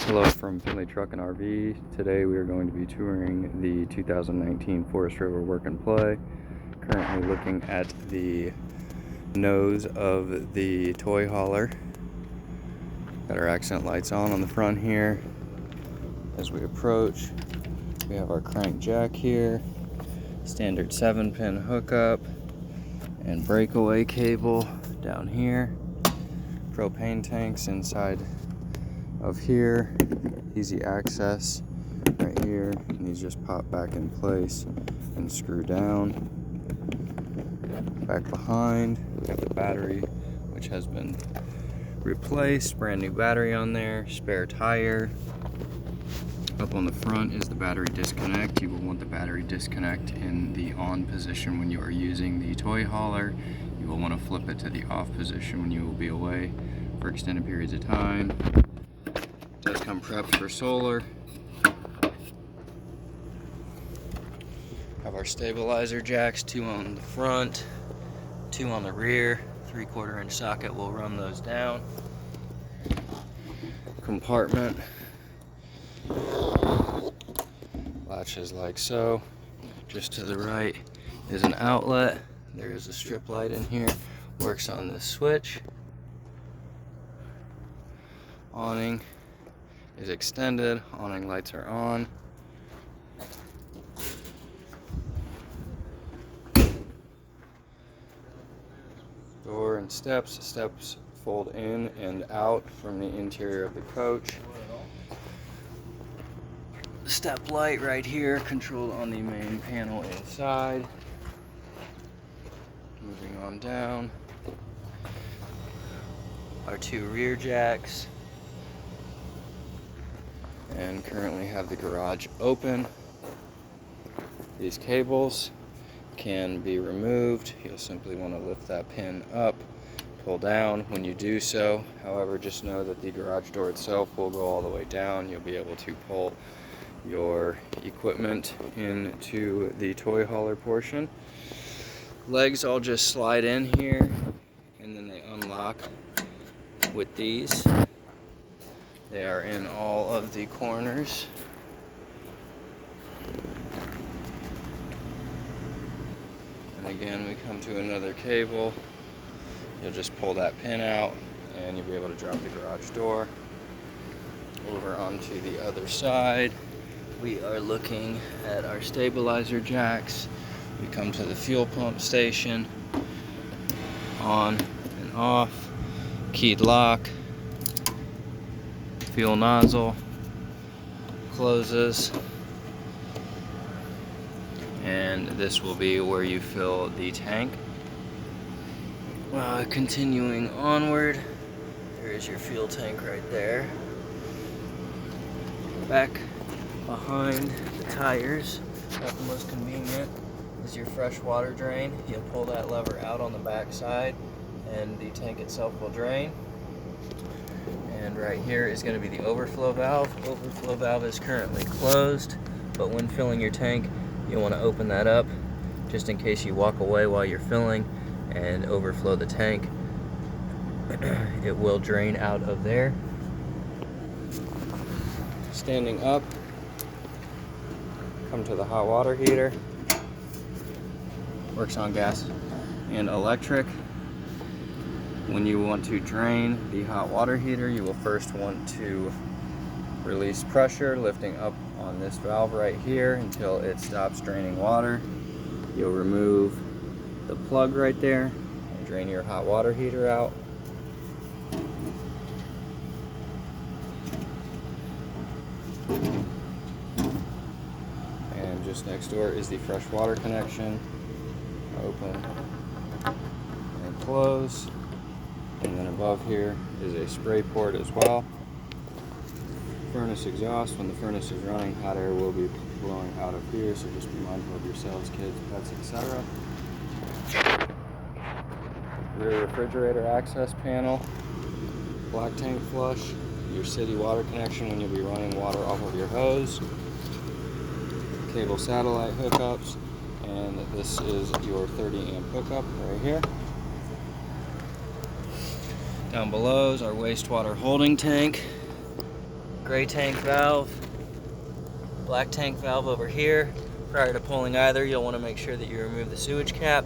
Hello from Finley Truck and RV. Today we are going to be touring the 2019 Forest River Work and Play. Currently looking at the nose of the toy hauler. Got our accent lights on the front here. As we approach, we have our crank jack here, standard 7-pin hookup, and breakaway cable down here. Propane tanks inside of here, easy access right here, and these just pop back in place and screw down. Back behind, we have the battery, which has been replaced, brand new battery on there, spare tire. Up on the front is the battery disconnect. You will want the battery disconnect in the on position when you are using the toy hauler. You will want to flip it to the off position when you will be away for extended periods of time. Does come prepped for solar. Have our stabilizer jacks, 2 on the front, 2 on the rear, 3/4 inch socket will run those down. Compartment latches like so. Just to the right is an outlet. There is a strip light in here, works on this switch. Awning is extended, awning lights are on. Door and steps fold in and out from the interior of the coach. Step light right here, controlled on the main panel inside. Moving on down. Our 2 rear jacks. And currently have the garage open. These cables can be removed. You'll simply want to lift that pin up, pull down when you do so. However, just know that the garage door itself will go all the way down. You'll be able to pull your equipment into the toy hauler portion. Legs all just slide in here and then they unlock with these. They are in all of the corners. And again, we come to another cable. You'll just pull that pin out and you'll be able to drop the garage door. Over onto the other side, we are looking at our stabilizer jacks. We come to the fuel pump station. On and off, keyed lock. Fuel nozzle closes, and this will be where you fill the tank. Continuing onward, there is your fuel tank right there. Back behind the tires, not the most convenient, is your fresh water drain. You'll pull that lever out on the back side and the tank itself will drain. And right here is going to be the overflow valve. Overflow valve is currently closed, but when filling your tank, you'll want to open that up just in case you walk away while you're filling and overflow the tank. It will drain out of there. Standing up, come to the hot water heater. Works on gas and electric. When you want to drain the hot water heater, you will first want to release pressure, lifting up on this valve right here until it stops draining water. You'll remove the plug right there and drain your hot water heater out. And just next door is the fresh water connection. Open and close. And then above here is a spray port as well. Furnace exhaust. When the furnace is running, hot air will be blowing out of here, so just be mindful of yourselves, kids, pets, etc. Rear refrigerator access panel. Black tank flush. Your city water connection when you'll be running water off of your hose. Cable satellite hookups. And this is your 30 amp hookup right here. Down below is our wastewater holding tank. gray tank valve, black tank valve over here. Prior to pulling either, you'll want to make sure that you remove the sewage cap.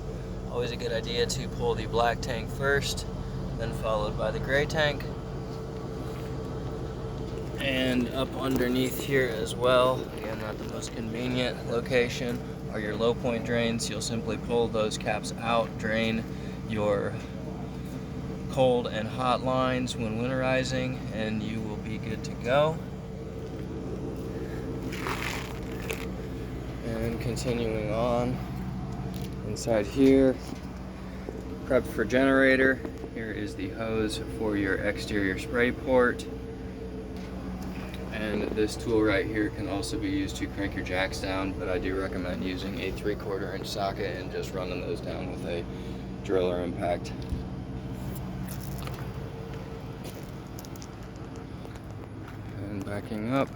Always a good idea to pull the black tank first, then followed by the gray tank. And up underneath here as well, again, not the most convenient location, are your low point drains. You'll simply pull those caps out, drain your cold and hot lines when winterizing, and you will be good to go. And continuing on, inside here, prepped for generator. Here is the hose for your exterior spray port. And this tool right here can also be used to crank your jacks down, but I do recommend using a 3/4 inch socket and just running those down with a drill or impact. And backing up.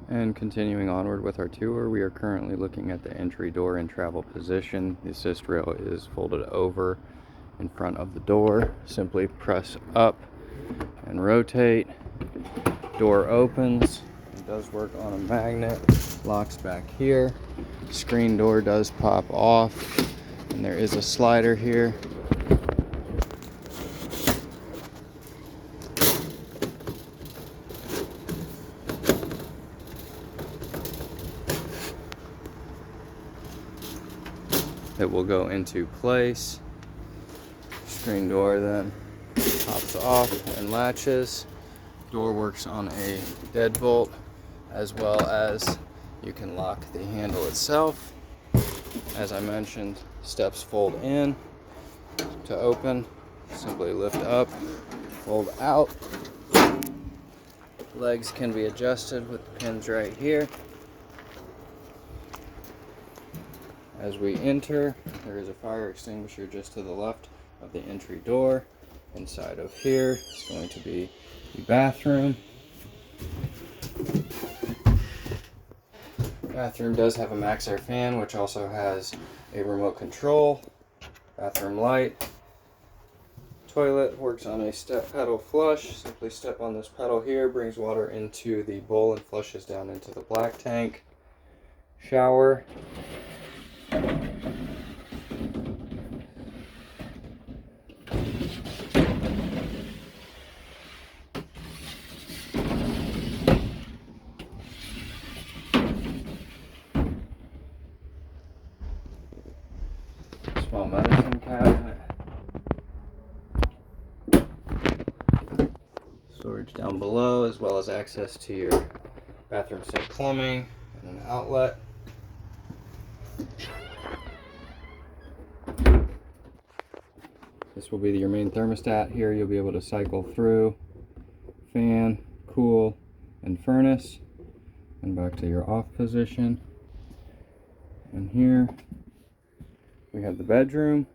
And continuing onward with our tour, we are currently looking at the entry door in travel position. The assist rail is folded over in front of the door. Simply press up and rotate. Door opens. It does work on a magnet. Locks back here. Screen door does pop off. And there is a slider here. It will go into place. Screen door then pops off and latches. Door works on a deadbolt, as well as you can lock the handle itself. As I mentioned, steps fold in to open. Simply lift up, fold out. Legs can be adjusted with the pins right here. As we enter, there is a fire extinguisher just to the left of the entry door. Inside of here is going to be the bathroom. Bathroom does have a Maxxair fan, which also has a remote control. Bathroom light. Toilet works on a step pedal flush. Simply step on this pedal here, brings water into the bowl and flushes down into the black tank. Shower. Small medicine cabinet. Storage down below, as well as access to your bathroom sink plumbing and an outlet. This will be your main thermostat. Here you'll be able to cycle through fan, cool, and furnace, and back to your off position. And here we have the bedroom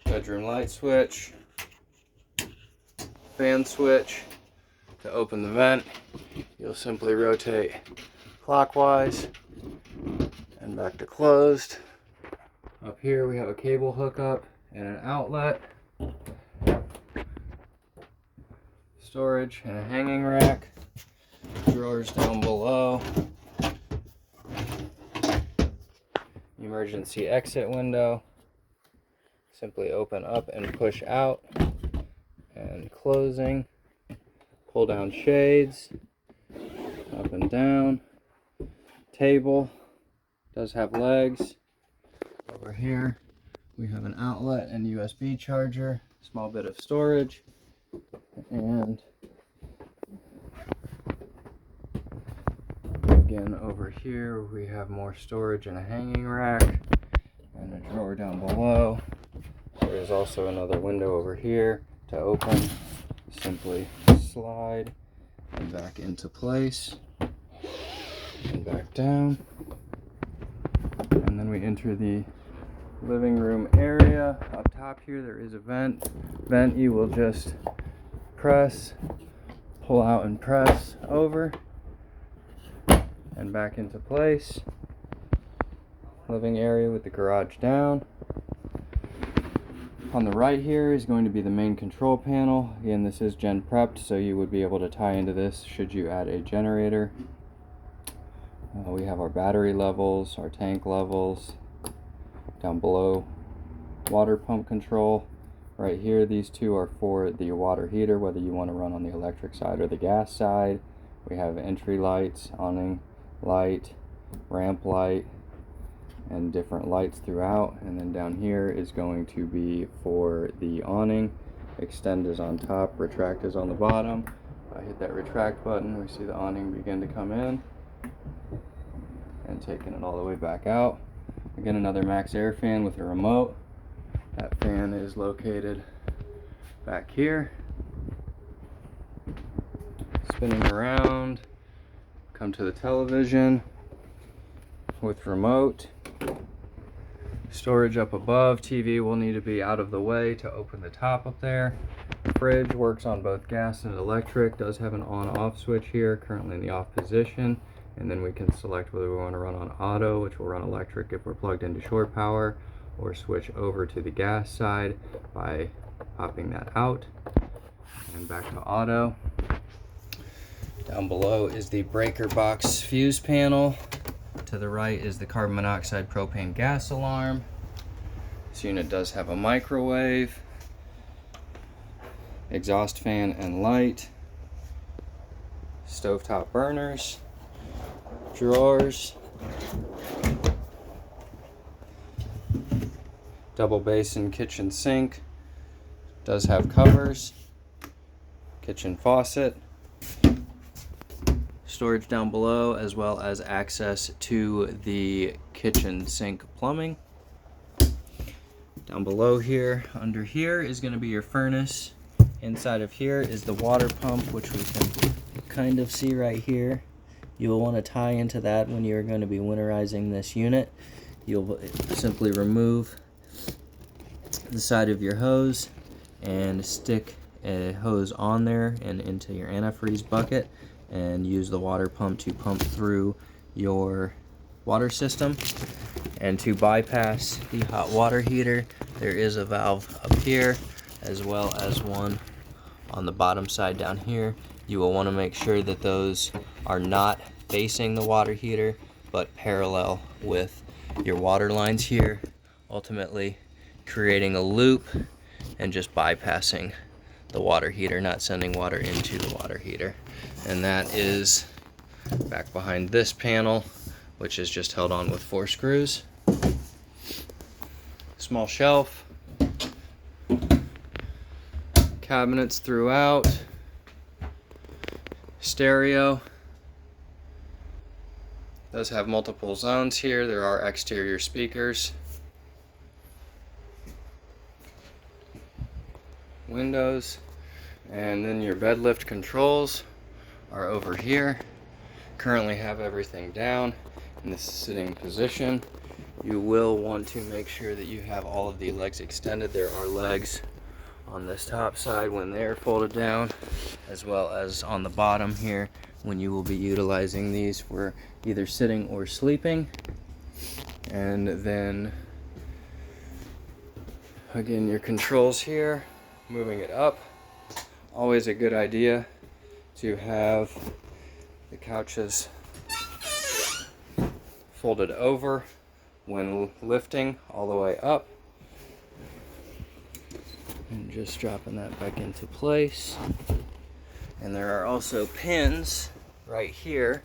light switch, fan switch. To open the vent, you'll simply rotate clockwise and back to closed. Up here we have a cable hookup and an outlet, storage and a hanging rack, drawers down below, emergency exit window. Simply open up and push out, and closing. Pull down shades, up and down. Table does have legs. Over here we have an outlet and USB charger, small bit of storage, and again over here we have more storage and a hanging rack and a drawer down below. There is also another window over here to open. Simply slide and back into place and back down, and then we enter the living room area. Up top here there is a vent. You will just press, pull out and press over and back into place. Living area with the garage down. On the right here is going to be the main control panel. Again, this is gen prepped, so you would be able to tie into this should you add a generator. We have our battery levels, our tank levels. Down below, water pump control. Right here, these two are for the water heater, whether you want to run on the electric side or the gas side. We have entry lights, awning light, ramp light, and different lights throughout. And then down here is going to be for the awning. Extend is on top, retract is on the bottom. If I hit that retract button, we see the awning begin to come in and taking it all the way back out. Again, another max air fan with a remote. That fan is located back here. Spinning around, come to the television with remote. Storage up above. TV will need to be out of the way to open the top up there. Fridge works on both gas and electric. Does have an on-off switch here, currently in the off position. And then we can select whether we want to run on auto, which will run electric if we're plugged into shore power, or switch over to the gas side by popping that out. And back to auto. Down below is the breaker box fuse panel. To the right is the carbon monoxide propane gas alarm. This unit does have a microwave, exhaust fan and light, stovetop burners, drawers, double basin kitchen sink, does have covers, kitchen faucet, storage down below, as well as access to the kitchen sink plumbing. Down below here, under here is going to be your furnace. Inside of here is the water pump, which we can kind of see right here. You will want to tie into that when you're going to be winterizing this unit. You'll simply remove the side of your hose and stick a hose on there and into your antifreeze bucket, and use the water pump to pump through your water system. And to bypass the hot water heater, there is a valve up here, as well as one on the bottom side down here. You will want to make sure that those are not facing the water heater, but parallel with your water lines here, ultimately creating a loop and just bypassing the water heater, not sending water into the water heater. And that is back behind this panel, which is just held on with 4 screws. Small shelf, cabinets throughout, stereo. Does have multiple zones here. There are exterior speakers, windows, and then your bed lift controls are over here. Currently have everything down in the sitting position. You will want to make sure that you have all of the legs extended. There are legs on this top side when they're folded down, as well as on the bottom here when you will be utilizing these for either sitting or sleeping. And then again, your controls here, moving it up. Always a good idea to have the couches folded over when lifting all the way up. And just dropping that back into place. And there are also pins right here.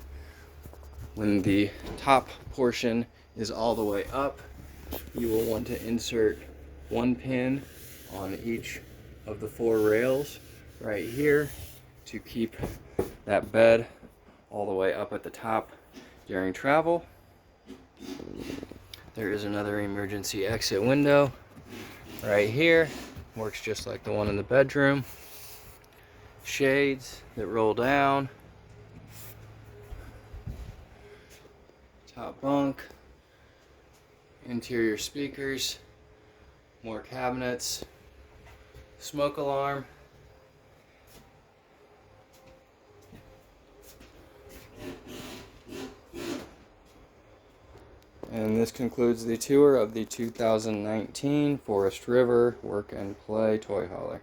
When the top portion is all the way up, you will want to insert 1 pin on each of the 4 rails right here to keep that bed all the way up at the top during travel. There is another emergency exit window right here. Works just like the one in the bedroom. Shades that roll down. Top bunk. Interior speakers. More cabinets. Smoke alarm. And this concludes the tour of the 2019 Forest River Work and Play Toy Hauler.